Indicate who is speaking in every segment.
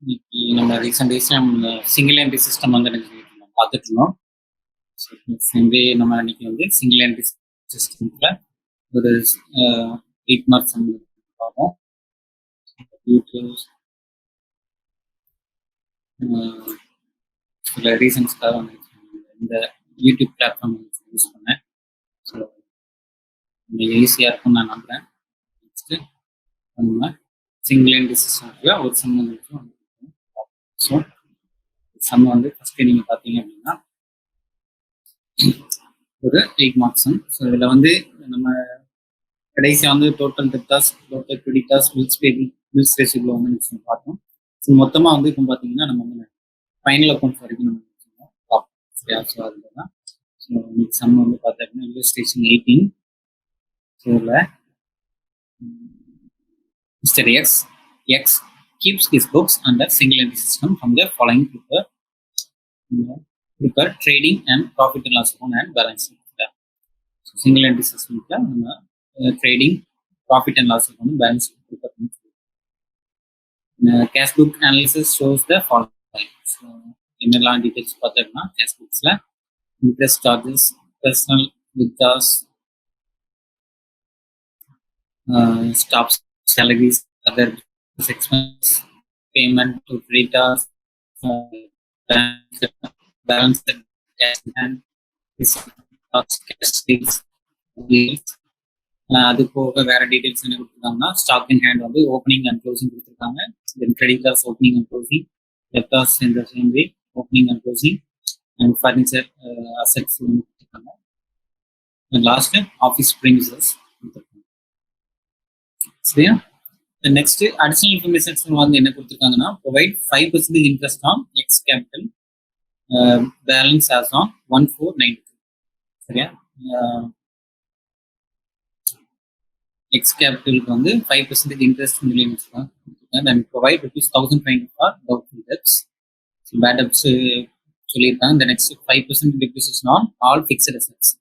Speaker 1: இன்னைக்கு நம்ம ரீசெண்ட் டேஸ்ல நம்ம சிங்கிள் என்ட்ரி சிஸ்டம் வந்து நம்ம பார்த்துட்டு இருந்தோம். நம்ம இன்னைக்கு வந்து சிங்கிள் என்ட்ரி சிஸ்டம்ல ஒரு 8 மார்க்ஸ் பார்ப்போம். சில ரீசன்ஸ்க்காக வந்து இந்த யூடியூப் பிளாட்ஃபார்ம் யூஸ் பண்ணேன். ஸோ ஈஸியாக இருக்கும்னு நான் நம்புறேன். நெக்ஸ்ட் நம்ம சிங்கிள் என்ட்ரி சிஸ்டம்ல ஒரு சம் வந்து ஸோ சம் வந்து ஃபர்ஸ்ட் நீங்க பார்த்தீங்க அப்படின்னா ஒரு 8 மார்க்ஸ். ஸோ இதில் வந்து நம்ம கடைசியாக வந்து total debtors, total creditors, bills receivable வந்து பார்த்தோம். ஸோ மொத்தமாக வந்து இப்போ பார்த்தீங்கன்னா நம்ம வந்து ஃபைனல் அக்கௌண்ட்ஸ் வரைக்கும் நம்ம வச்சுருக்கோம். ஸோ அதில் தான் ஸோ இன்னைக்கு சம் வந்து பார்த்தீங்கன்னா இல்லஸ்ட்ரேஷன் 18. ஸோ இதில் Mr. X keeps his books under single entry system from the following prepare trading and profit and loss account and balance sheet. So single entry system trading, profit and loss account and balance sheet prepare. Cash book analysis shows the following. So என்னெல்லாம் details பார்த்தோம்னா cash booksல interest charges, personal withdrawals, staff salaries, other expenses, payment to creditors, balance cash and cash sales. அது போக வேற details என்ன கொடுத்துருக்காங்கன்னா stock in hand வந்து opening and closing கொடுத்துருக்காங்க. Then creditors opening and closing, debtors இந்த same way opening and closing, and furniture assets கொடுத்துருக்காங்க. Last office premises கொடுத்துருக்காங்க. சரியா? நெக்ஸ்ட் அடிஷனல் இன்ஃபர்மேஷன் வந்து என்ன கொடுத்துருக்காங்கன்னா provide 5% interest on ex capital balance as on 1493. சரியா? Ex கேபிட்டலுக்கு வந்து 5% interest million and provide ₹1,500 for doubtful debts. Bad debts சொல்லியிருக்காங்க. இந்த next 5% depreciation on all fixed assets.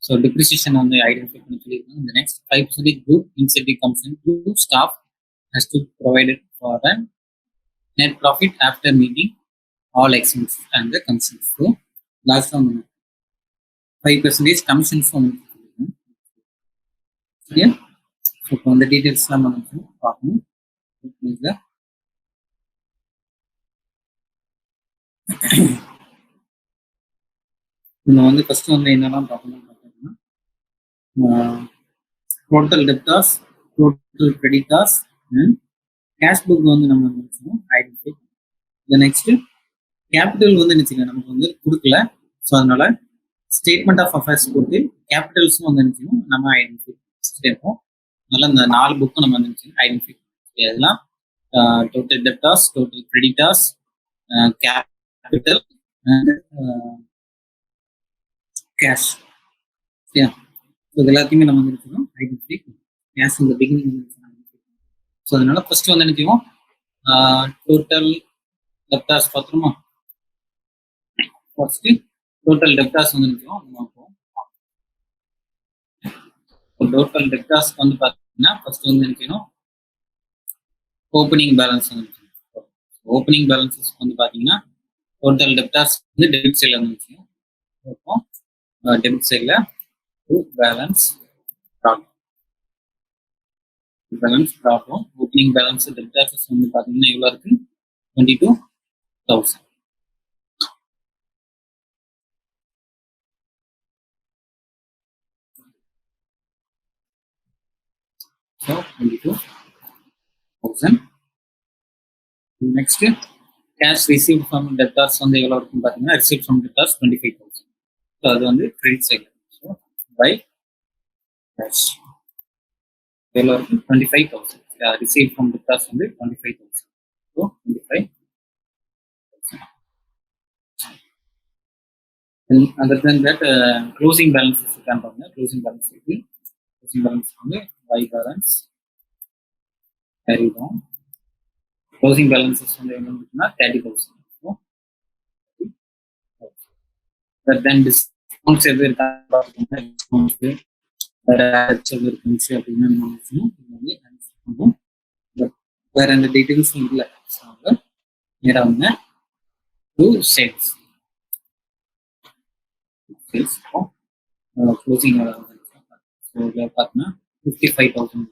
Speaker 1: So depreciation வந்து ஐடென்டிஃபை பண்ணி சொல்லியிருக்காங்க. இந்த next 5% group incentive comes in to staff has to provided for a net profit after meeting all expenses and the commissions. So last one 5% commissions from yeah. So on the details நம்ம பார்க்கணும். நம்ம வந்து first வந்து என்னெல்லாம் பார்க்கணும் பார்த்தீங்கன்னா total debtors, total creditors, cash book வந்து நம்ம ஐடென்டிஃபை. நெக்ஸ்ட் கேபிட்டல் வந்து நினைச்சுங்க நமக்கு வந்து கொடுக்கல. ஸோ அதனால ஸ்டேட்மெண்ட் ஆஃப் அஃபேர்ஸ் போட்டு கேபிட்டல்ஸும் வந்து நினைச்சுக்கணும் நம்ம ஐடென்டிஃபை பண்ணிருப்போம். அதனால இந்த 4 புக்கும் நம்ம வந்து ஐடென்டிஃபை அதெல்லாம் total debtors, total creditors, capital and cash. சரியா? ஸோ இது எல்லாத்தையுமே நம்ம வந்து நினைச்சுக்கணும் ஐடென்டிஃபை. கேஷ் இந்த பிகினிங் வந்து ஸோ அதனால ஃபர்ஸ்ட் வந்து நினைச்சுக்கோம் டோட்டல் டெப்டார்ஸ் பார்த்துருமா. ஃபர்ஸ்ட் டோட்டல் டெப்டார்ஸ் வந்து நினைச்சுக்கோம். டோட்டல் டெப்டார்ஸ் வந்து பார்த்தீங்கன்னா ஃபர்ஸ்ட் வந்து நினைக்கணும் ஓப்பனிங் பேலன்ஸ் வந்து நினைக்கணும். ஓப்பனிங் பேலன்சஸ் வந்து பார்த்தீங்கன்னா டோட்டல் டெப்டார்ஸ் வந்து டெபிட் சைடில் வந்து நினைக்கணும். டெபிட் சைடில் balance problem opening balance debtors வந்து பார்த்தீங்கன்னா எவ்வளோ இருக்கு 22,000. So 22,000. Next cash received from debtors வந்து எவ்வளோ இருக்குன்னு பார்த்தீங்கன்னா received from debtors 25,000. ஸோ அது வந்து credit side. So by cash எவ்வளோ இருக்கு 25,000. received from debtors வந்து 25,000. So 25,000. Other than that closing balance இருக்கான்னு பாருங்க. closing balance இருக்கு. closing balance வந்து by balance carry down. closing balances வந்து என்னன்னா 30,000. But then discounts எது இருக்கான்னு பார்த்தீங்கன்னா discounts இருக்குன்னு அப்படின்னு வேற எந்த டீட்டெயில்ஸும் இல்லை. நேராக வந்து டு சேல்ஸ் க்ளோசிங் ஸோ இதில் பார்த்தீங்கன்னா 55,000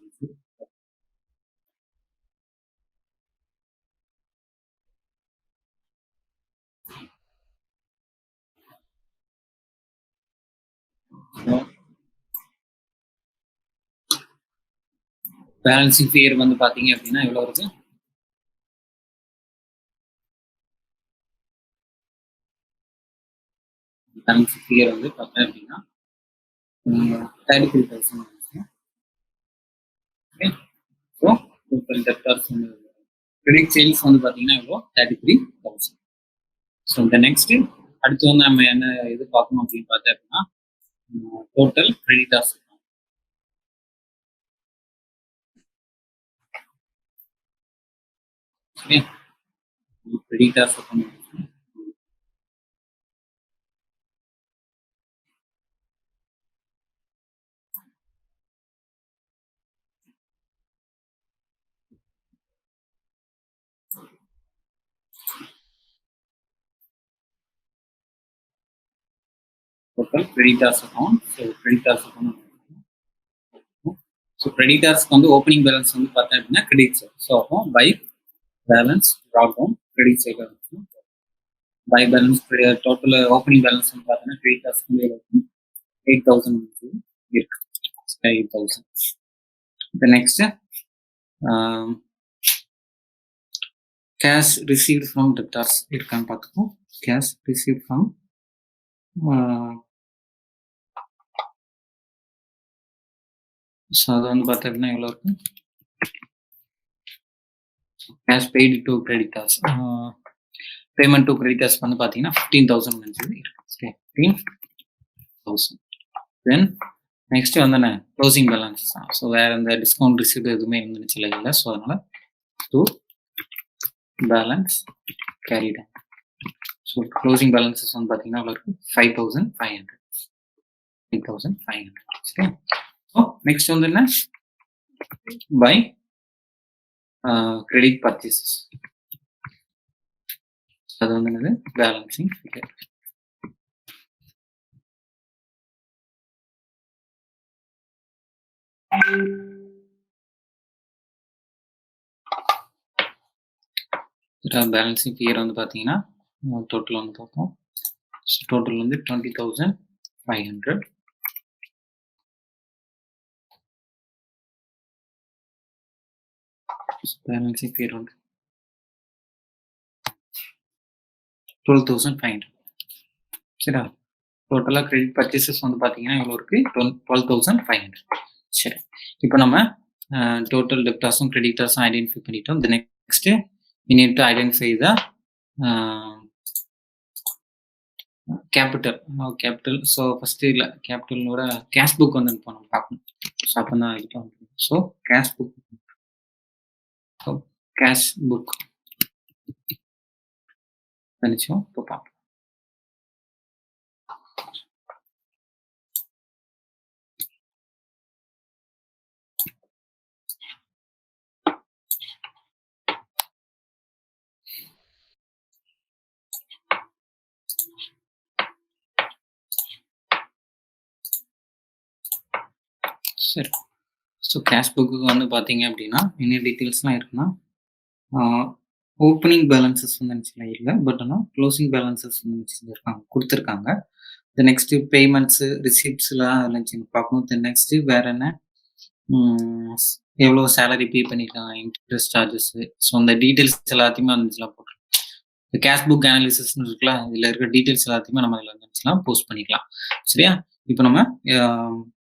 Speaker 1: பேலன்சிங் ஃபியர் வந்து பார்த்தீங்க அப்படின்னா எவ்வளோ இருக்கு? பேலன்சிங் ஃபியர் வந்து பார்த்தேன் அப்படின்னா 33,000. ஸோ டோட்டல் டெப்டார்ஸ் வந்து கிரெடிட் சேல்ஸ் வந்து பார்த்தீங்கன்னா எவ்வளோ 33,000. ஸோ இந்த நெக்ஸ்ட் அடுத்து வந்து நம்ம என்ன இது பார்க்கணும் அப்படின்னு பார்த்தேன் அப்படின்னா டோட்டல் கிரெடிட்டார்ஸ். சரியா? Creditors total creditors account. So creditors account. So creditors வந்து opening balance வந்து பார்த்தா அப்படின்னா credit side. So அப்போ by balance brought down credit side. By balance total opening balance வந்து பார்த்தோன்னா creditors வந்து 8,000 இருக்கு. 8,000. The next cash received from debtors இருக்கான்னு பார்த்துக்கோம். Cash received from ஸோ அது வந்து பார்த்தா அப்படின்னா எவ்வளோ இருக்கு? Cash paid to creditors payment to creditors வந்து பார்த்தீங்கன்னா 15,000 இருக்கு. சரி, 15,000. தென் நெக்ஸ்ட் வந்து என்ன க்ளோசிங் பேலன்ஸஸ் தான். ஸோ வேற எந்த டிஸ்கவுண்ட் ரிசிப்ட் எதுவுமே இருந்துச்சு இல்லை. ஸோ அதனால to balance carried. So closing balances வந்து பார்த்தீங்கன்னா எவ்வளோ இருக்கு? 5,500. 5,500. சரி. ஸோ நெக்ஸ்ட் வந்து என்ன பை கிரெடிட் பர்ச்சேசஸ். அது வந்து என்னது பேலன்சிங் ஃபிகர். பேலன்சிங் ஃபிகர் வந்து பார்த்தீங்கன்னா டோட்டல் வந்து பார்ப்போம். ஸோ டோட்டல் வந்து 20,500. பேலன்சிங் ஃபிகர் வந்து 12,500. சரியா? டோட்டலாக கிரெடிட் பர்ச்சேசஸ் வந்து பார்த்தீங்கன்னா எவ்வளோ இருக்கு? 12,500. சரி, இப்போ நம்ம டோட்டல் டெப்டார்ஸும் கிரெடிட்டார்ஸும் ஐடென்டிஃபை பண்ணிட்டோம். The next we need to identify the capital. So first capital ஓட cash book வந்து நம்ம பார்க்கணும். ஸோ அப்போ தான் இது பண்ணணும். So cash book. So cash book நினச்சோம். இப்போ பார்ப்போம். சரி, ஸோ கேஷ் புக்கு வந்து பார்த்தீங்க அப்படின்னா என்ன டீட்டெயில்ஸ்லாம் இருக்குன்னா ஓப்பனிங் பேலன்சஸ் வந்து நினச்சிக்கலாம் இல்லை. பட் ஆனால் க்ளோசிங் பேலன்சஸ் வந்து நினச்சிருக்காங்க கொடுத்துருக்காங்க. த நெக்ஸ்ட்டு பேமெண்ட்ஸு ரிசிப்ட்ஸ்லாம் நினச்சி பார்க்கணும். த நெக்ஸ்ட்டு வேறு என்ன எவ்வளோ சேலரி பே பண்ணியிருக்காங்க, இன்ட்ரெஸ்ட் சார்ஜஸ்ஸு. ஸோ அந்த டீட்டெயில்ஸ் எல்லாத்தையுமே வந்துச்சுலாம் போட்டுருக்கோம். இந்த கேஷ் புக் அனாலிசிஸ்ன்னு இருக்கலாம், இதில் இருக்கிற டீட்டெயில்ஸ் எல்லாத்தையுமே நம்ம இதில் வந்துச்சுலாம் போஸ்ட் பண்ணிக்கலாம். சரியா? இப்போ நம்ம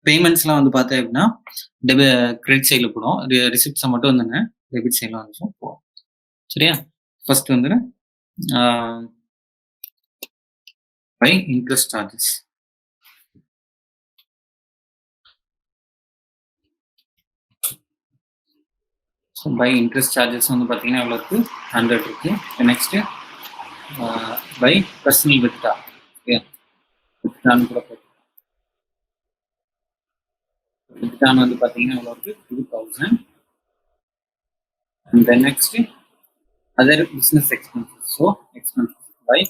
Speaker 1: பேமெண்ட்ஸ்லாம் வந்து பார்த்தேன் அப்படின்னா கிரெடிட் சைடில் போடும். ரிசிப்ட்ஸை மட்டும் வந்துங்க டெபிட் சைடில் வந்து போகும். சரியா? ஃபர்ஸ்ட் வந்து by interest charges. So by interest charges வந்து பார்த்தீங்கன்னா எவ்வளோ இருக்கு? 100 இருக்கு. Next by personal withdraw. Okay, வித்ட்ரான்னு கூட போட்டு வித்ட்ரான் வந்து பார்த்தீங்கன்னா எவ்வளோ இருக்கு? 2,000. And then next other business expenses. So expenses by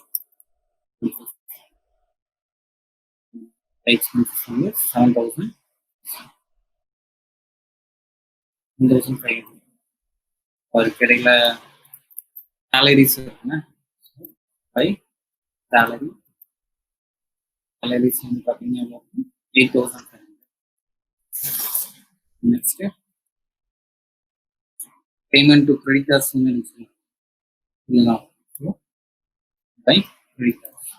Speaker 1: expenses வந்து 7,500 அதுக்கு இடையில சேலரிஸ் இருக்குன்னா பை சேலரிஸ் வந்து பார்த்தீங்கன்னா 8,500. நெக்ஸ்ட் பேமெண்ட் டு கிரெடிட்டர்ஸ் வந்து இல்லைனா பை கிரெடிட்டர்ஸ்.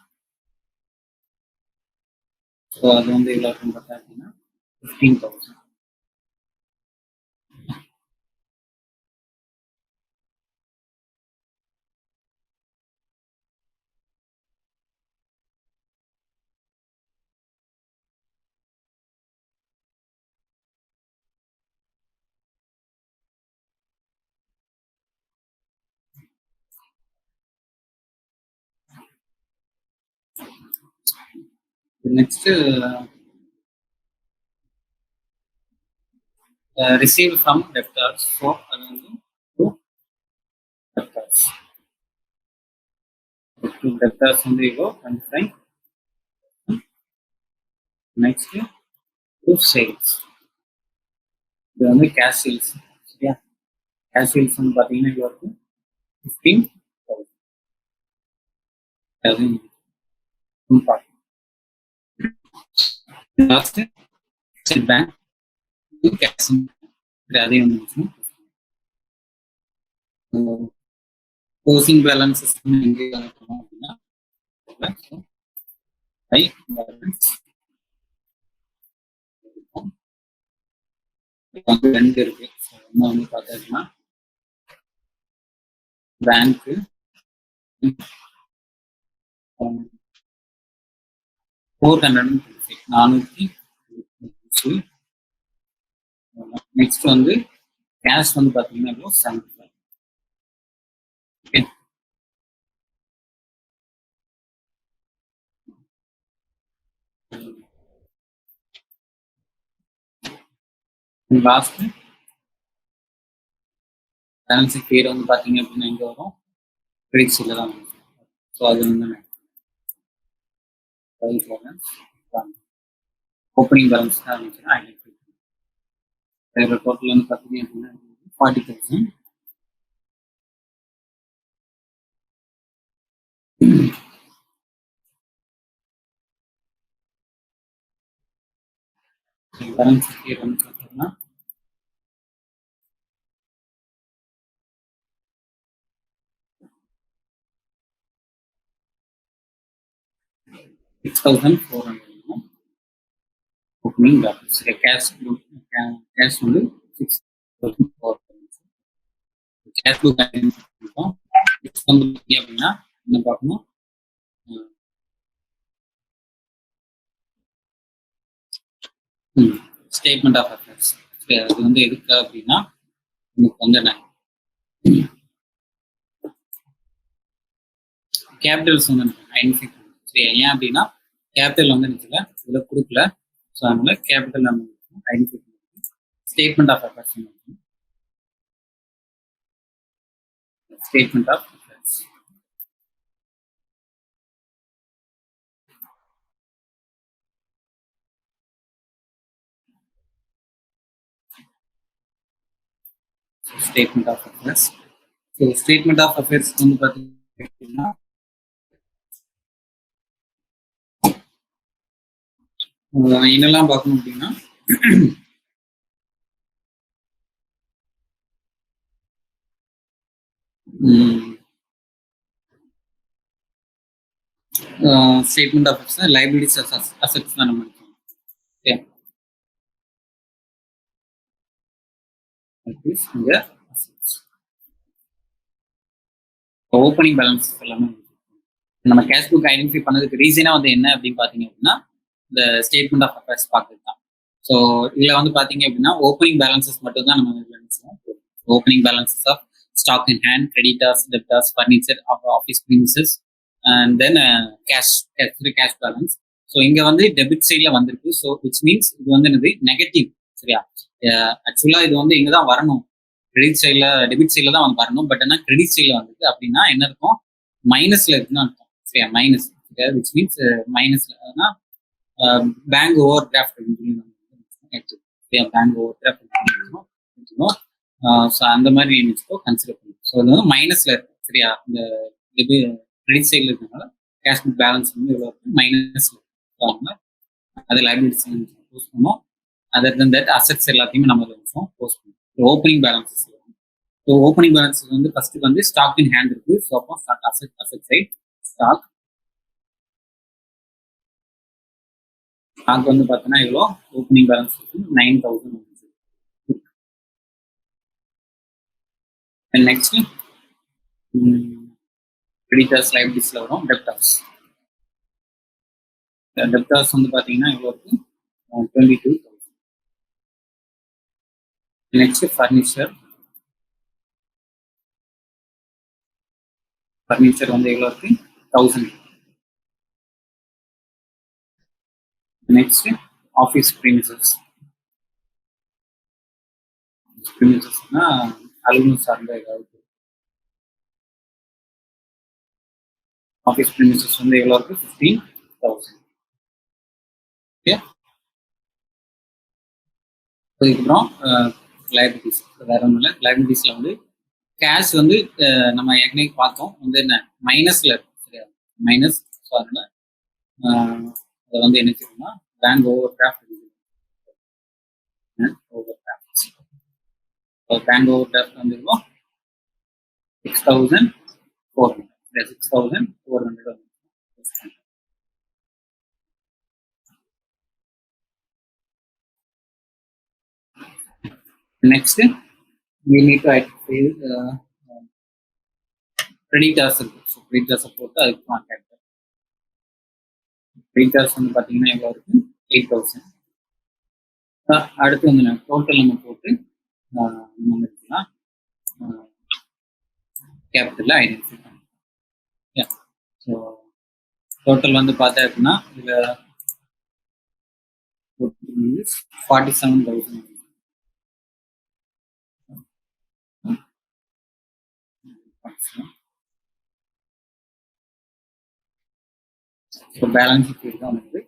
Speaker 1: ஸோ அது வந்து எவ்வளோ இருக்குன்னு பார்த்தா அப்படின்னா 15,000. Next, received from debtors. So, to debtors. To debtors on the go and fine. Next, to sales. The only cash sales. Yeah, cash sales on Patina you are 15,000. Last, bank. Cash closing balances high balance ரெண்டு இருக்கு. ஒன்று வந்து பார்த்தீங்கன்னா பேங்க்கு 425. Next வந்து cash வந்து பார்த்தீங்கன்னா 75. Okay, last balance பேர் வந்து பார்த்தீங்க அப்படின்னா எங்கே வரும்? கிரெடிட் சைடில் தான் வரும். ஸோ அது வந்து ஓப்பனிங் பேலன்ஸ் தான் இருந்துச்சுன்னா ஐடென்டிஃபை பண்ணுவோம். டோட்டல் வந்து பார்த்தீங்க அப்படின்னா 40,000. பேலன்ஸ் பேர் வந்து பார்த்தீங்கன்னா 6,400. opening balance cash வந்து 6,400. கேஷ் புக் இருக்கும். நெக்ஸ்ட் வந்து அப்படின்னா என்ன பார்க்கணும்? Statement of affairs. அது வந்து எதுக்கு அப்படின்னா உங்களுக்கு வந்து என்ன கேபிட்டல்ஸ் வந்து ஐடென்டிஃபை பண்ணணும். சரி, ஏன் அப்படின்னா கேபிட்டல் வந்து நிச்சல இதில் கொடுக்கல. ஸோ அதனால கேபிட்டல் நம்ம ஐடென்டிஃபை பண்ணணும். Statement of affairs statement of affairs. Statement of affairs. So statement of affairs வந்து பார்த்தீங்கன்னா என்னெல்லாம் பார்க்கணும் அப்படின்னா statement of affairs liabilities assets தான் நம்ம இருக்கோம். ஓகே, ஓப்பனிங் பேலன்ஸ் எல்லாமே நம்ம கேஷ் புக் ஐடென்டிஃபை பண்ணதுக்கு ரீசனா வந்து என்ன அப்படின்னு பாத்தீங்க அப்படின்னா இந்த ஸ்டேட்மெண்ட் ஆஃப் அஃபேர்ஸ் பார்க்கறது தான். ஸோ இதுல வந்து பாத்தீங்க அப்படின்னா ஓப்பனிங் பேலன்சஸ் மட்டும் தான் நம்ம opening balances of stock in hand, creditors, debtors, furniture, office premises and then cash balance. So இங்க வந்து டெபிட் சைட்ல வந்திருக்கு. ஸோ விச் மீன்ஸ் இது வந்து என்னது நெகட்டிவ். சரியா? ஆக்சுவலா இது வந்து இங்க தான் வரணும், கிரெடிட் சைட்ல டெபிட் சைட்ல தான் வந்து வரணும். பட் ஆனால் கிரெடிட் சைட்ல வந்துருக்கு அப்படின்னா என்ன இருக்கும்? மைனஸ்ல இருக்குன்னு அர்த்தம். சரியா, மைனஸ். சரியா, விச் மீன்ஸ் மைனஸ்ல பேங்க் ஓவர் டிராஃப்ட் சரியா, பேங்க் ஓவர் டிராஃப்ட். ஸோ அந்த மாதிரி நினைச்சுக்கோ, கன்சிடர் பண்ணும். ஸோ அது வந்து மைனஸ்ல இருக்கு. சரியா, இந்த இது கிரெடிட் சைடில் இருக்கிறதுனால கேஷ் புக் பேலன்ஸ் வந்து எவ்வளோ இருக்கு, மைனஸ்ல இருக்கு. அது லைபிலிட்டிஸ் போஸ்ட் பண்ணும். அதர் தன் தட் அசெட்ஸ் எல்லாத்தையுமே நம்ம போஸ்ட் பண்ணும். Opening balances. So opening balances வந்து ஃபர்ஸ்ட் வந்து ஸ்டாக் இன் ஹேண்ட் இருக்கு. ஸோ அப்போ அசெட் சைட் ஸ்டாக் வந்து பார்த்தோன்னா எவ்வளோ ஓப்பனிங் பேலன்ஸ் இருக்கு, 9,000. நெக்ஸ்ட் கிரெடிட்டர்ஸ் லைபிலிட்டிஸ்ல வரும் டெப்டார்ஸ். டெப்டார்ஸ் வந்து பார்த்தீங்கன்னா எவ்வளோ இருக்கு, 22,000. நெக்ஸ்ட் ஃபர்னிச்சர் வந்து எவ்வளோ இருக்கு, 1,000. நெக்ஸ்ட் ஆஃபீஸ் ப்ரீமிசஸ்னா அலுவலகம் சார்ந்த ஏதாவது ஆஃபீஸ் ப்ரீமிசஸ் வந்து எவ்வளோ இருக்கு, 15,000. ஓகே, அதுக்கப்புறம் லைபிலிட்டிஸ் வேற ஒன்றும் இல்லை. லைபிலிட்டிஸ்ல வந்து கேஷ் வந்து நம்ம ஏற்கனவே பார்த்தோம் வந்து என்ன மைனஸ்ல இருக்கு. சரியா, மைனஸ். ஸோ அதனால அதை வந்து என்ன செய்யணும்னா bank over draft. Bank over draft வந்து இருக்கும் 6,400. 6,400. Next, we need to identify creditors இருக்கு. ஸோ creditors போட்டு அதுக்கு கான்டாக்ட். creditors வந்து பார்த்தீங்கன்னா எவ்வளோ இருக்கு, 8,000. அடுத்து வந்து டோட்டல் நம்ம போட்டு நம்ம வந்துச்சுன்னா கேபிட்டலில் ஐடென்டிஃபை பண்ணலாம். ஸோ டோட்டல் வந்து பார்த்தா அப்படின்னா இதில் 47,000. ஸோ பேலன்ஸ் ஷீட் தான் வந்து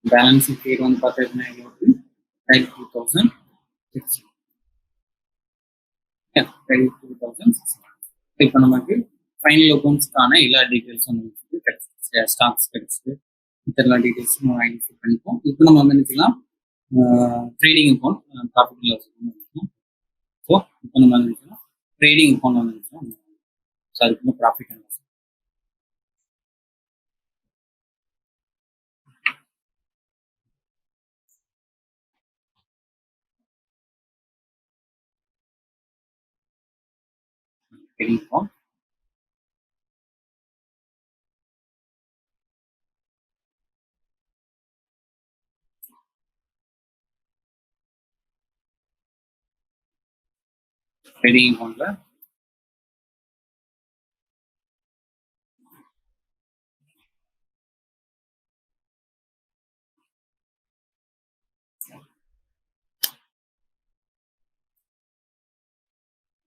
Speaker 1: பேலன்ஸ் ஷீட் வந்து பார்த்தீங்கன்னா 32,600. இப்போ நமக்கு ஃபைனல் அக்கௌண்ட்ஸ்க்கான எல்லா டீட்டெயில்ஸும் வந்து கிடைச்சிருக்கு. ஸ்டாக்ஸ் கிடைச்சிருக்கு, எல்லா டீட்டெயில்ஸும் ஐடென்டிஃபை பண்ணிப்போம். இப்போ நம்ம வந்து நினைக்கலாம் ட்ரேடிங் அக்கௌண்ட் ப்ராஃபிட் லாஸ் நினைக்கலாம். ஸோ இப்போ நம்ம நினைக்கலாம் ட்ரேடிங் அக்கௌண்ட் வந்து நினைச்சோம். ஸோ அதுக்கு profit and loss. trading account. Trading account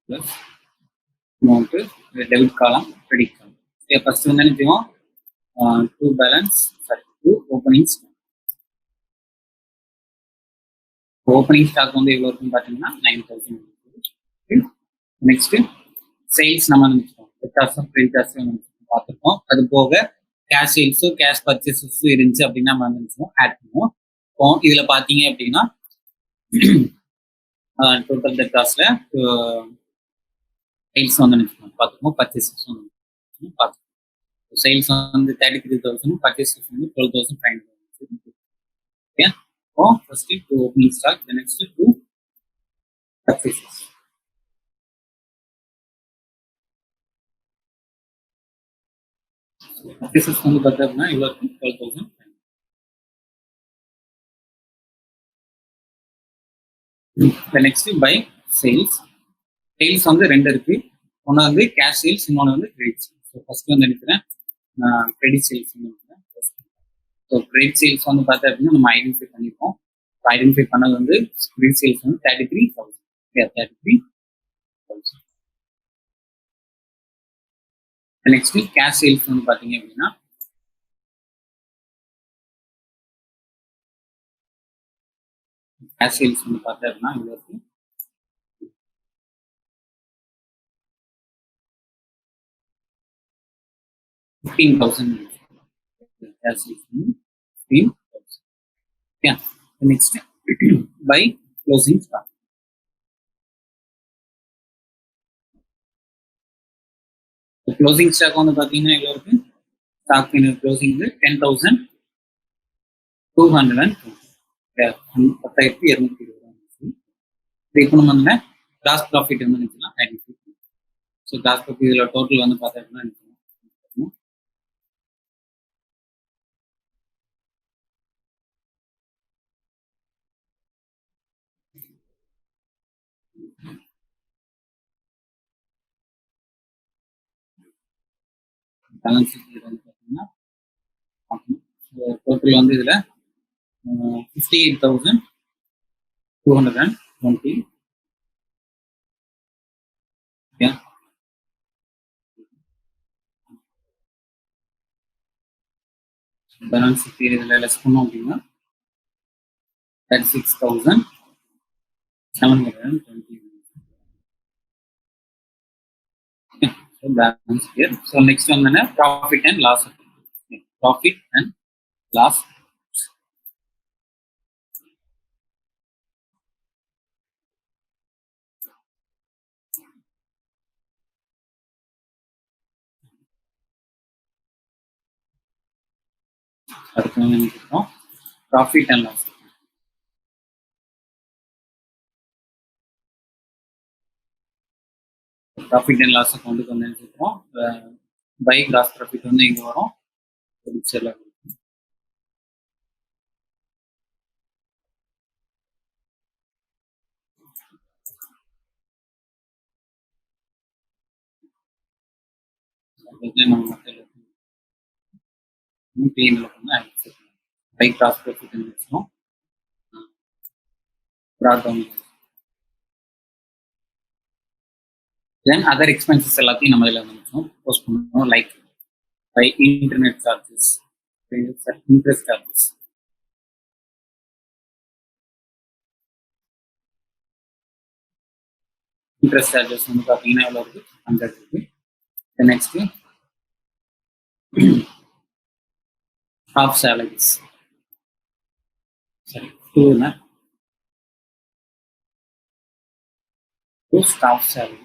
Speaker 1: plus amount debit column, credit column. First one to balance, to opening stock. Opening stock வந்து எவ்வளவு இருக்குன்னு பாத்தீங்கன்னா 9,000. Next sales நம்ம நினைச்சோம், பார்த்துருக்கோம். அது போக கேஷ் சேல்ஸோ கேஷ் பர்ச்சேஸஸோ இருந்துச்சு அப்படின்னா நம்ம நினைச்சோம் ஆட் பண்ணுவோம். இப்போ இதுல பாத்தீங்க அப்படின்னா டோட்டல் டெட்டாஸ்ல சேல்ஸ் வந்து நினைச்சோம் பார்த்துக்கோம், பர்ச்சேஸஸ் வந்து பார்த்துக்கோம். சேல்ஸ் வந்து 33,000, பர்ச்சேஸஸ் வந்து 12,500. ஓகே, இப்போ first to opening stock, next to purchases. Purchases வந்து பார்த்தோம்னா இவ்வளோ 12,000. Next by sales. சேல்ஸ் வந்து ரெண்டு இருக்கு, ஒன்று வந்து கேஷ் சேல்ஸ், இன்னொன்று வந்து கிரெடிட் சேல்ஸ். ஸோ ஃபர்ஸ்ட் வந்து நினைக்கிறேன் கிரெடிட் சேல்ஸ் வந்து நினைக்கிறேன். ஸோ கிரெடிட் சேல்ஸ் வந்து பார்த்தா அப்படின்னா நம்ம ஐடென்டிஃபை பண்ணியிருக்கோம். ஐடென்டிஃபை பண்ணது வந்து ரீசேல்ஸ் வந்து 33,000. 33,000. நெக்ஸ்ட் கேஷ் சேல்ஸ் வந்து பாத்தீங்க அப்படின்னா கேஷ் சேல்ஸ் வந்து பார்த்தா இவ்வளோ இருக்கு. $15,000. Cash sales $15,000. Yeah. The next by closing stock. The closing stock வந்து பார்த்தீங்கன்னா எவ்வளோ இருக்கு? Stock closing 10,220. 10,220. இப்போ நம்ம வந்து கிராஸ் ப்ராஃபிட் வந்து நினைக்கலாம் ஐடென்டிஃபை. ஸோ கிராஸ் ப்ராஃபிட் இதில் டோட்டல் வந்து பார்த்தீங்கன்னா பேலன்ஸ் ஷீட் வந்து பார்த்தீங்கன்னா டோட்டல் வந்து இதில் 58,220. பேலன்ஸ் ஷீட் இதில் லெஸ் பண்ணோம் அப்படின்னா 36,720. So balance here. So next one is profit and loss. Profit and loss. Profit and loss. Profit and loss account வந்து நினைச்சிருக்கோம். பை கிராஸ் ப்ராஃபிட் வந்து இங்க வரும். பை கிராஸ் ப்ராஃபிட் நினைச்சோம். Then other expenses எல்லாத்தையும் நம்ம இதில் நினைச்சோம் போஸ்ட் பண்ணணும். Like by internet charges, interest charges. Interest charges வந்து பார்த்தீங்கன்னா எவ்வளோ இருக்கு? 100 இருக்கு. Next staff salaries. சரி, ஸ்டாஃப் சேலரி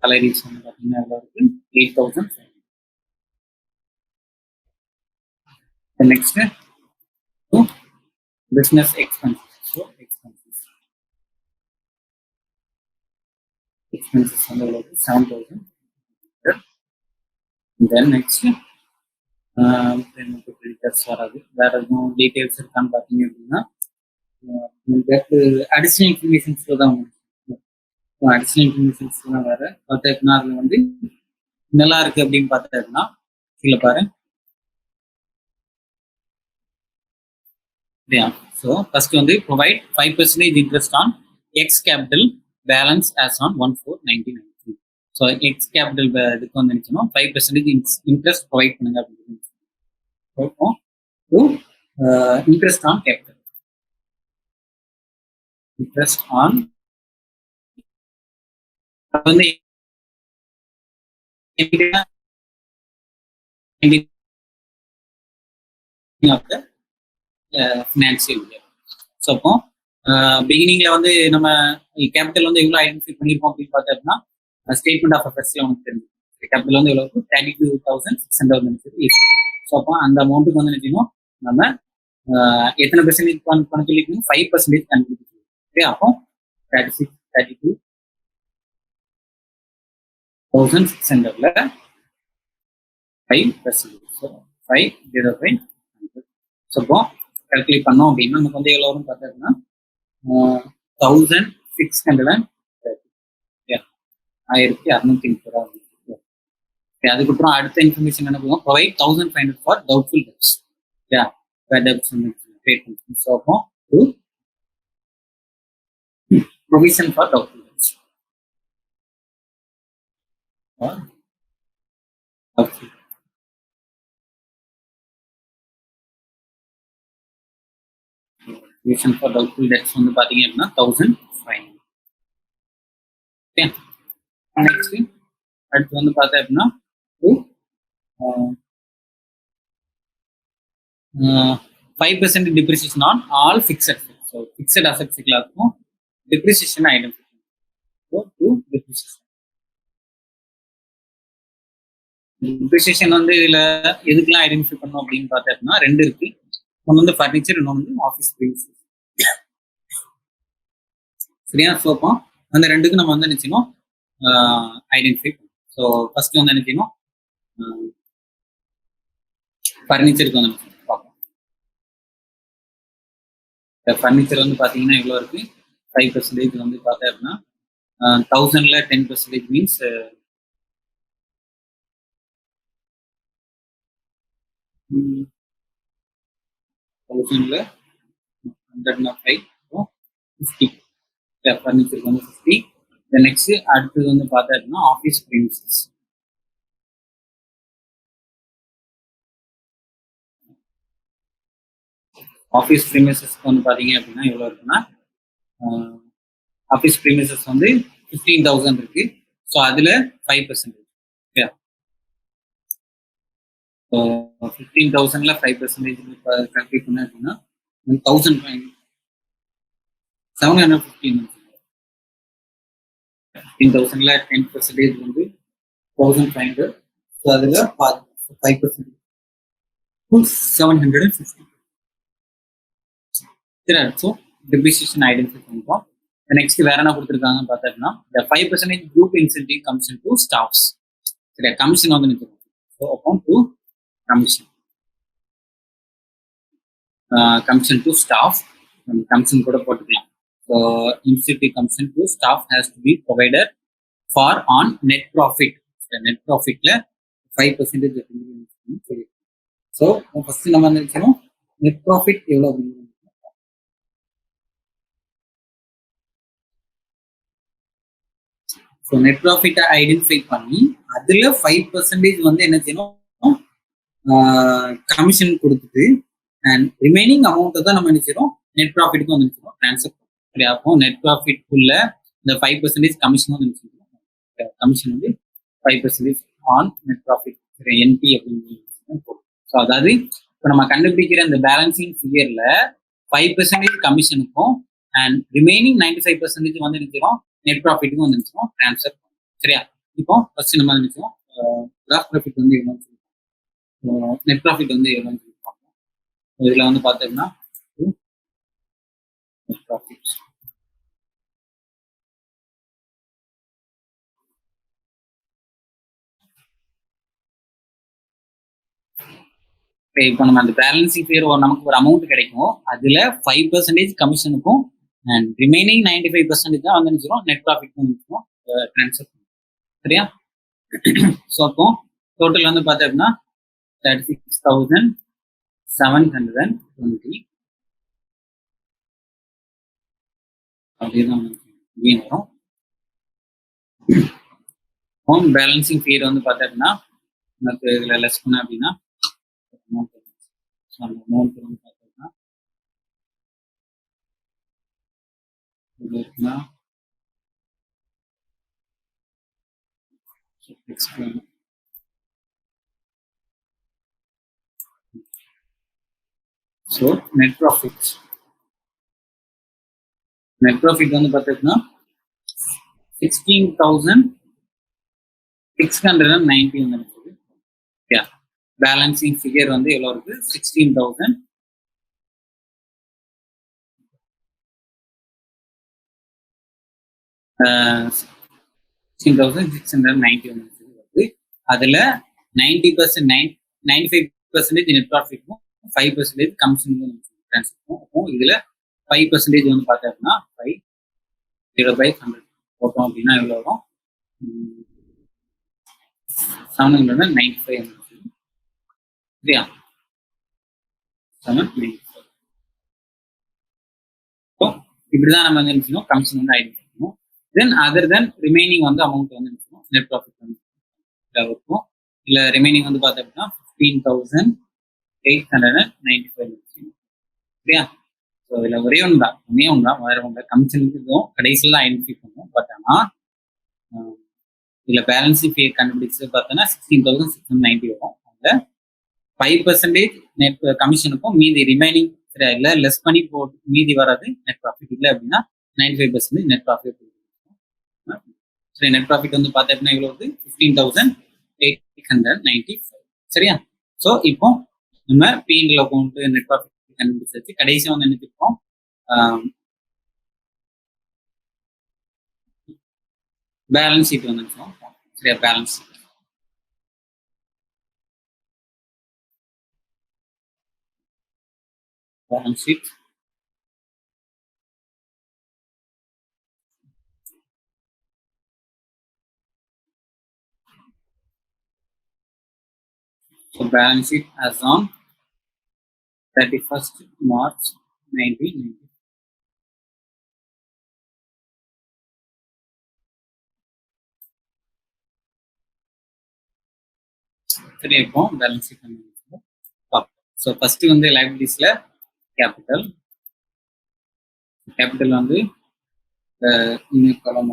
Speaker 1: salaries வந்து பார்த்தீங்கன்னா எவ்வளோ இருக்கு? 8,000. Next business expenses. So expenses வந்து எவ்வளோ இருக்கு? 7,000. தென் நெக்ஸ்ட் கிரெடிட்டர்ஸ் வராது. வேற எதுவும் டீட்டெயில்ஸ் இருக்கான்னு பார்த்தீங்க அப்படின்னா அடிஷனல் இன்ஃபர்மேஷன்ஸ்ல தான் அடிஷனல் இன்ஃபர்மேஷன்ஸ்லாம் வேற பார்த்தா அதுல வந்து நல்லா இருக்கு அப்படின்னு பார்த்தா கீழே பாரு. ஸோ ஃபர்ஸ்ட் வந்து provide 5% interest on ex capital balance as on 1/4/1993. So X capital இதுக்கு வந்து நினைச்சோம் 5% இன்ட்ரெஸ்ட் ப்ரொவைட் பண்ணுங்க அப்படின்னு interest on capital. Interest on வந்து ஃபினான்சியல் இயர். ஸோ அப்போ பிகினிங்ல வந்து நம்ம கேபிட்டல் வந்து எவ்வளோ ஐடென்டிஃபை பண்ணியிருக்கோம் அப்படின்னு பார்த்தோம்னா ஸ்டேட்மெண்ட் ஆஃப் அஃபேர்ஸ்ல நமக்கு தெரிஞ்சு கேபிட்டல் வந்து எவ்வளோ 32,600. ஸோ அப்போ அந்த அமௌண்ட்டுக்கு வந்து நினைக்கணும் நம்ம எத்தனை பெர்சன்டேஜ் பண்ண சொல்லிக்கணும்? 5% கண்டுபிடிக்கணும். ஓகே, அப்போ 32,600ல 5%. ஸோ 5/100. ஸோ அப்போ கால்குலேட் பண்ணோம் அப்படின்னா நமக்கு வந்து எவ்வளோ வரும் பார்த்தோம்னா 1,630. 1,630. அதுக்கப்புறம் அடுத்த இன்ஃபர்மேஷன் என்ன பண்ணுவோம்? Provide 1,500 for doubtful debts. Debts create பண்ணுறோம். ஸோ அப்போ to provision for doubtful debts. Provision for doubtful debts வந்து பார்த்தீங்க அப்படின்னா 1500. ஓகே, நெக்ஸ்ட் அடுத்து வந்து பார்த்தேன் அப்படின்னா 5% depreciation on all fixed assets. So fixed assets எல்லாத்துக்கும் depreciation ஐடென்டிஃபை பண்ணுவோம். depreciation வந்து இதுல எதுக்கெல்லாம் ஐடென்டிஃபை பண்ணோம் அப்படின்னு பார்த்தேன் அப்படின்னா 2 இருக்கு. ஒன்று வந்து ஃபர்னிச்சர், இன்னொன்று வந்து ஆஃபீஸ் ப்ரீமிசஸ். சரியா? ஸோ அப்போ அந்த 2க்கு நம்ம வந்து நினைச்சோம் ஐடென்டிஃபை பண்ணுவோம். ஸோ ஃபர்ஸ்ட் வந்து நினைக்கணும் ஃபர்னிச்சருக்கு வந்து பார்ப்போம். ஃபர்னிச்சர் வந்து பார்த்தீங்கன்னா எவ்வளோ இருக்கு? 5% வந்து பார்த்தேன் அப்படின்னா 1000ல 10% மீன்ஸ் 1000ல 105 50. ஃபர்னிச்சருக்கு வந்து 50. நெக்ஸ்ட் அடுத்தது வந்து பார்த்தேன் அப்படின்னா ஆஃபீஸ் ப்ரீமிசஸ். ஆஃபீஸ் ப்ரீமிசஸ்க்கு வந்து பார்த்தீங்க அப்படின்னா எவ்வளோ இருக்குன்னா ஆஃபீஸ் ப்ரீமிசஸ் வந்து 15,000 இருக்கு. ஸோ அதில் 5%. ஓகே, ஸோ 15,000ல 5% கல்குலேட் பண்ண அப்படின்னா 1,750. 15,000ல 10% வந்து 1,500. ஸோ அதில் 5% 750. சரி, ஸோ depreciation ஐடென்டிஃபை பண்ணிப்போம். நெக்ஸ்ட் வேற என்ன கொடுத்துருக்காங்கன்னு பார்த்தோம்னா the 5% group incentive comes into staffs. சரியா? கமிஷன் வந்து நிற்கும். ஸோ அப்போ to commission to staff, commission கூட போட்டுக்கலாம். So incentive commission to staff has to be provided for on net profit. Net ப்ராஃபிட்ல 5% சொல்லி. ஸோ ஃபர்ஸ்ட் நம்ம நினைச்சோம் நெட் ப்ராஃபிட் எவ்வளோ அப்படின்னு. ஸோ நெட் ப்ராஃபிட்டை ஐடென்டிஃபை பண்ணி அதுல 5% வந்து என்ன செய்யணும் கமிஷன் கொடுத்துட்டு அண்ட் ரிமைனிங் அமௌண்ட்டை தான் நம்ம நினைச்சிடும் நெட் ப்ராஃபிட்டுக்கு வந்து நினைச்சிடும் ட்ரான்ஸ்ஃபர். சரியா? அப்போ நெட் ப்ராஃபிட்குள்ள இந்த 5% கமிஷன் வந்து நினைச்சிடும். கமிஷன் வந்து 5% ஆன் நெட் ப்ராஃபிட். என்பி அப்படின்னு. ஸோ அதாவது இப்போ நம்ம கண்டுபிடிக்கிற இந்த பேலன்சிங் ஃபிகர்ல 5% கமிஷனுக்கும் அண்ட் ரிமைனிங் 95% வந்து நினைச்சிடும் நெட் ப்ராஃபிட்டுக்கும் வந்து நினைச்சிடும் ட்ரான்ஸ்ஃபர். சரியா? இப்போ ஃபர்ஸ்ட் நம்ம நினைச்சோம் கிராஸ் ப்ராஃபிட் வந்து எவ்வளோன்னு சொல்லியிருக்கோம், நெட் ப்ராஃபிட் வந்து எவ்வளோன்னு சொல்லியிருக்கோம். இதில் வந்து பார்த்தோம்னா நெட் ப்ராஃபிட் இப்போ நம்ம அந்த பேலன்சிங் ஃபிகர் நமக்கு ஒரு அமௌண்ட் கிடைக்கும். அதுல 5% கமிஷனுக்கும் அண்ட் ரிமைனிங் 95% தான் வந்து நினைச்சிடும் நெட் ப்ராஃபிட்க்கும் நினைச்சிடும் ட்ரான்ஸ்ஃபர். சரியா? ஸோ அப்போ டோட்டல் வந்து பார்த்தோம் அப்படின்னா 36,720 அப்படிதான் வரும். ஹோம் பேலன்சிங் ஃபிகர் வந்து பார்த்தோம் அப்படின்னா நமக்கு இதில் லெஸ் பண்ண அப்படின்னா அமௌண்ட் வந்து பார்த்தோம்னா இருக்குன்னா ஸோ நெட் ப்ராஃபிட் வந்து பார்த்தீங்கன்னா 16,690 வந்து இருக்குது. பேலன்சிங் ஃபிகர் வந்து எவ்வளோ இருக்கு? 16,000 16,690 வந்து வருது. அதுல 95% நெட் ப்ராஃபிட்டும் 5% கமிஷன் ட்ரான்ஸ்ஃபர். இதுல 5% வந்து பார்த்தோம்னா 5/100 போட்டோம் அப்படின்னா எவ்வளோ வரும்? 795. சரியா? 795. இப்படிதான் நம்ம வந்து என்ன கமிஷன் வந்து ஐடென்டிஃபை பண்ணுவோம். தென் அதர் தென் ரிமைனிங் வந்து அமௌண்ட் வந்து என்ன நெட் ப்ராஃபிட் வந்து இருக்கும். இல்ல ரிமைனிங் வந்து பார்த்தோம் அப்படின்னா 15,895 சரியா. ஸோ இதில் ஒரே ஒன்று தான் வேற ஒன்று கமிஷனுக்கு இதுவும் கடைசியில் தான் ஐடென்டிஃபை பண்ணுவோம். பட் ஆனால் இதில் பேலன்ஸ் பே கண்டுபிடிச்சு பார்த்தோன்னா 16,690 வரும். அதில் 5% நெட் கமிஷனுக்கும் மீதி ரிமைனிங் சரியா இல்லை லெஸ் பண்ணி போட்டு மீதி வராது நெட் ப்ராஃபிட். இல்லை அப்படின்னா 95% நெட் ப்ராஃபிட். சரி, நெட் ப்ராஃபிட் வந்து பார்த்தா அப்படின்னா இவ்வளோ வந்து 15,895 சரியா. ஸோ இப்போ நம்ம பிஎன்எல் அக்கௌண்ட் நெட் ப்ராஃபிட் கண்டுபிடிச்சாச்சு. கடைசியாக வந்து நினைச்சிருக்கோம் பேலன்ஸ் ஷீட் வந்து சரியா. Balance sheet so balance sheet as on 31st March 1990. சரி, இப்போ பேலன்ஸ் ஷீட் பார்ப்போம். ஸோ ஃபர்ஸ்ட் வந்து லைபிலிட்டிஸ்ல கேபிட்டல் வந்து இன்னும் காலம்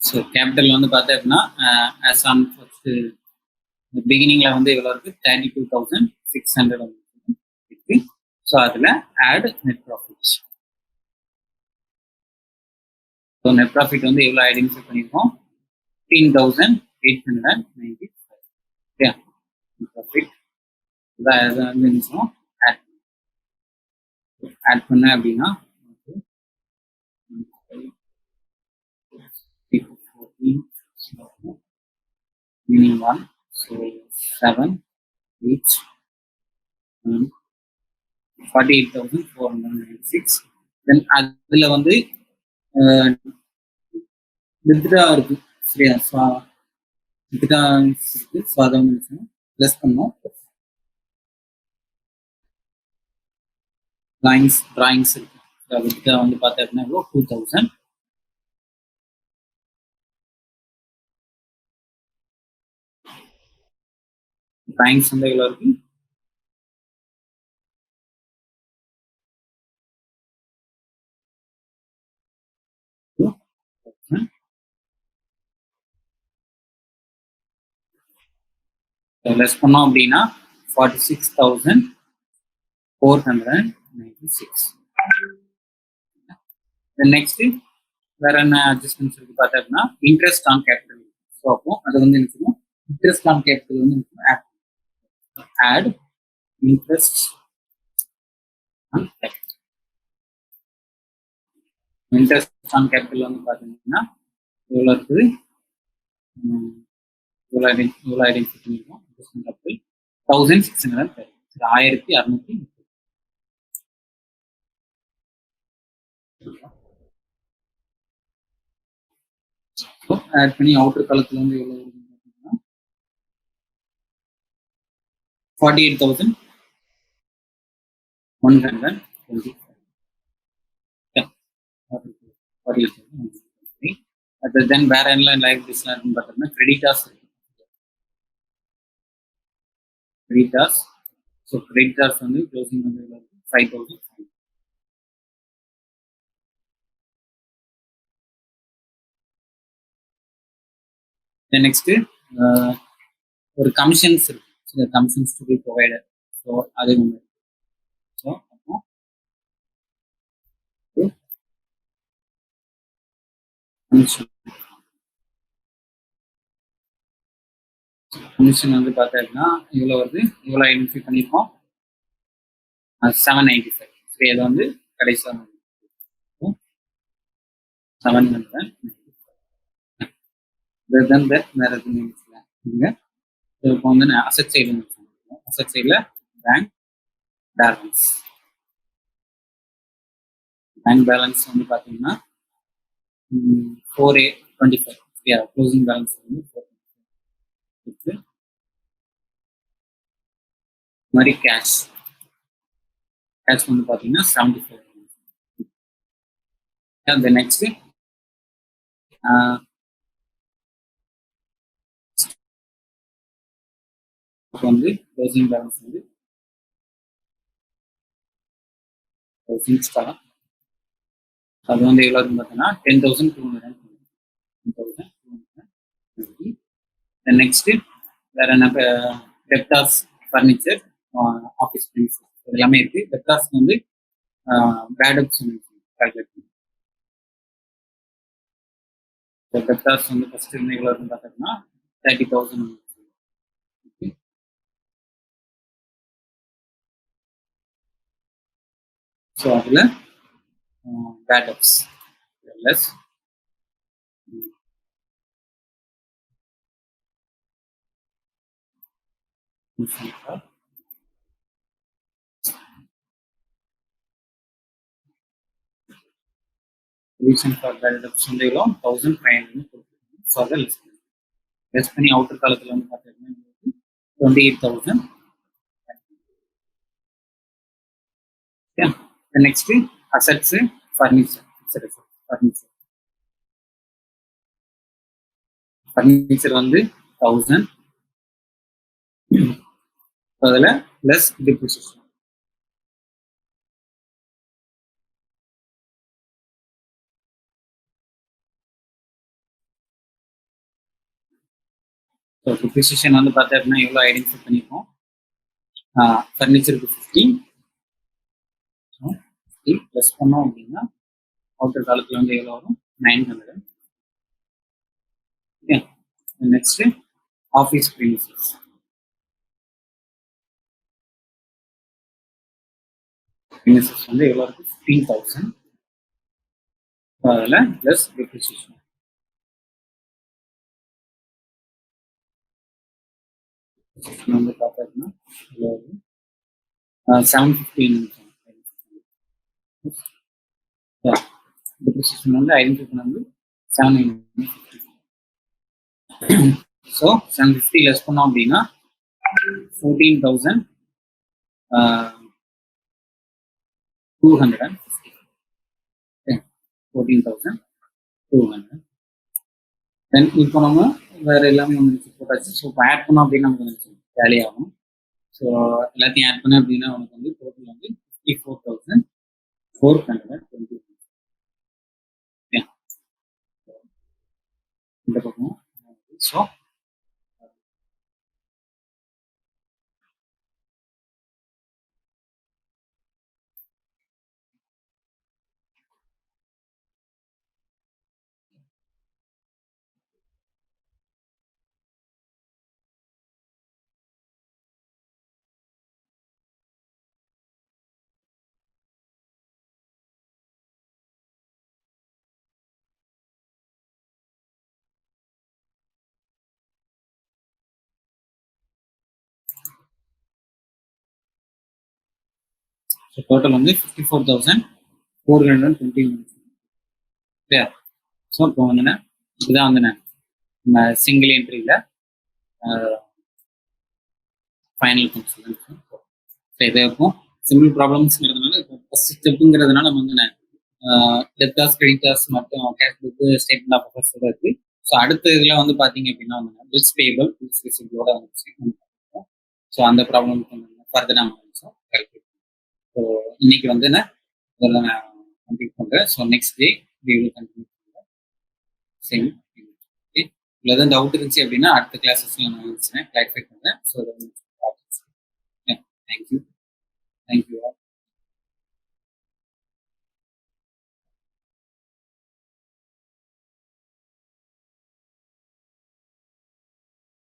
Speaker 1: ஸோ கேபிட்டல் வந்து பார்த்தா அப்படின்னா ஆஸ் ஆன் ஃபர்ஸ்ட் பிகினிங்ல வந்து இவ்வளோ இருக்கு 32,600 இருக்கு. ஸோ அதில் add net profit. So net profit வந்து எவ்வளோ ஐடென்டிஃபை பண்ணியிருக்கோம் 15,895 ஓகே. நெட் ப்ராஃபிட் வந்து ஆட் பண்ண அப்படின்னா meaning 1 so 7 each 48,496. then அதுல வந்து வித்ரா இருக்கு சரியா. வித்ரா இருக்கு. ஸோ அதை வந்து ப்ளஸ் பண்ணோம். டிராயிங்ஸ் இருக்கு. வித்ரா வந்து பார்த்தா அப்படின்னா 2,000. டிராயிங்ஸ் வந்து எவ்வளோ இருக்கு லெஸ் பண்ணோம் அப்படின்னா 46,496. நெக்ஸ்ட் வேற என்ன அட்ஜஸ்ட்மெண்ட்ஸ் இருக்கு பார்த்தா அப்படின்னா இன்ட்ரெஸ்ட் ஆன் கேபிட்டல். ஸோ அப்போ அது வந்து என்ன செய்யணும் இன்ட்ரெஸ்ட் ஆன் கேபிட்டல் வந்து add interest on capital. Interest on capital வந்து பார்த்தீங்கன்னா எவ்வளோ இருக்குது இவ்வளோ ஐடென்டிஃபை பண்ணியிருக்கோம். Interest on capital 1,630 1630. ஆட் பண்ணி அவுட்டர் காலத்துல வந்து எவ்வளவு வருதுன்னு பார்த்தீங்கன்னா 48,120. தென் வேற என்ன லைபிலிட்டிஸ்லாம் இருக்குன்னு பார்த்தோம்னா கிரெடிட்டார்ஸ் இருக்கு. ஸோ கிரெடிட்டார்ஸ் வந்து க்ளோசிங் வந்து 5,000. நெக்ஸ்ட் ஒரு கமிஷன்ஸ் இருக்கு. Commissions to be provided. So அது ஒன்று. ஸோ அப்போ கமிஷன் வந்து பார்த்தீங்கன்னா இவ்வளோ வருது. இவ்வளோ ஐடென்டிஃபை பண்ணியிருக்கோம் 795. சரி, அதை வந்து கடைசியாக 795. தென் தட் வேறு எதுவுமே இல்லை. இப்போ வந்து நான் அசட் சைடு அசட் சைடில் பேங்க் பேலன்ஸ் வந்து பார்த்தீங்கன்னா 4A25 க்ளோசிங் பேலன்ஸ் வந்து 4 மாதிரி கேஷ் வந்து பார்த்தீங்கன்னா 75. நெக்ஸ்ட் வந்து க்ளோசிங் பேலன்ஸ் வந்து ஸ்டார் அது வந்து எவ்வளோ பார்த்தீங்கன்னா 10,220. நெக்ஸ்ட் வேற என்ன டெப்டார்ஸ் ஃபர்னிச்சர் ஆஃபீஸ் திங்ஸ் எல்லாமே இருக்கு. டெப்டார்ஸ்க்கு வந்து பேடப்ஸ் கால்குலேட் பண்ணி டெப்டார்ஸ் வந்து ஃபர்ஸ்ட் இருந்து எவ்வளோ இருக்குன்னு பார்த்தீங்கன்னா 30,000. ஸோ அதில் பேடப்ஸ் லெஸ் reason for பேடப்ஸ் வந்து எவ்வளோ 1,500 கொடுத்துருக்கோம். ஸோ அதை லெஸ் பண்ணி அவுட்டர் காலத்தில் வந்து பார்த்தீங்கன்னா 28,000. நெக்ஸ்ட் அசட்ஸ் ஃபர்னிச்சர் வந்து 1,000. அதில் லெஸ் டிப்ரிசியேஷன். ஸோ டிப்ரிசியேஷன் வந்து பார்த்தீங்கன்னா எவ்வளோ ஐடென்டிஃபை பண்ணியிருக்கோம். ஃபர்னிச்சருக்கு 50 ப்ளஸ் பண்ணோம் அப்படின்னா அவுட்டர் காலத்தில் வந்து எவ்வளோ வரும் 900. ஓகே. நெக்ஸ்ட் ஆஃபீஸ் ப்ரீமிசஸ் வந்து எவ்வளோ இருக்கு 15,000. அதில் ப்ளஸ் டிப்ரிசியேஷன். வந்து பார்த்தீங்கன்னா 750. டிப்ரிசியேஷன் வந்து ஐடென்டிஃபை வந்து 750. ஸோ 750 லெஸ் பண்ணோம் அப்படின்னா 14,250. தென் இப்போ நம்ம வேற எல்லாமே வந்துச்சு போட்டாச்சு. ஸோ இப்போ ஆட் பண்ணோம் அப்படின்னா நமக்கு வந்துச்சு வேலி ஆகும். ஸோ எல்லாத்தையும் ஆட் பண்ண அப்படின்னா உனக்கு வந்து டோட்டல் வந்து 54,420. இந்த பக்கம் ஸோ டோட்டல் வந்து 54,420. சரியா? ஸோ இப்போ வந்து இதுதான் வந்து நம்ம சிங்கிள் என்ட்ரியில் ஃபைனல் ஃபங்க்ஷன். ஸோ இதை இருக்கும் சிம்பிள் ப்ராப்ளம்ஸ்ங்கிறதுனால இப்போ ஃபர்ஸ்ட் ஸ்டெப்புங்கிறதுனால நம்ம வந்து டெப்டார்ஸ் கிரெடிட்டார்ஸ் மற்றும் கேஷ் புக்கு ஸ்டேட்மெண்ட் ஆஃப் அஃபேர்ஸோட இருக்கு. ஸோ அடுத்த இதில் வந்து பார்த்தீங்க அப்படின்னா வந்து பில்ஸ் பேபிள் பில்ஸ் ரிசிப்டோட வந்துச்சு. ஸோ அந்த ப்ராப்ளம் ஃபர்தர் நம்ம கால்குலேட். ஸோ இன்னைக்கு வந்து நான் கம்ப்ளீட் பண்ணுறேன். So next day we will continue பண்ணுறேன். Same okay. இதில் டவுட் இருந்துச்சு அப்படின்னா அடுத்த கிளாஸஸ்ல நான் கிளாரிஃபை பண்ணுறேன். ஸோ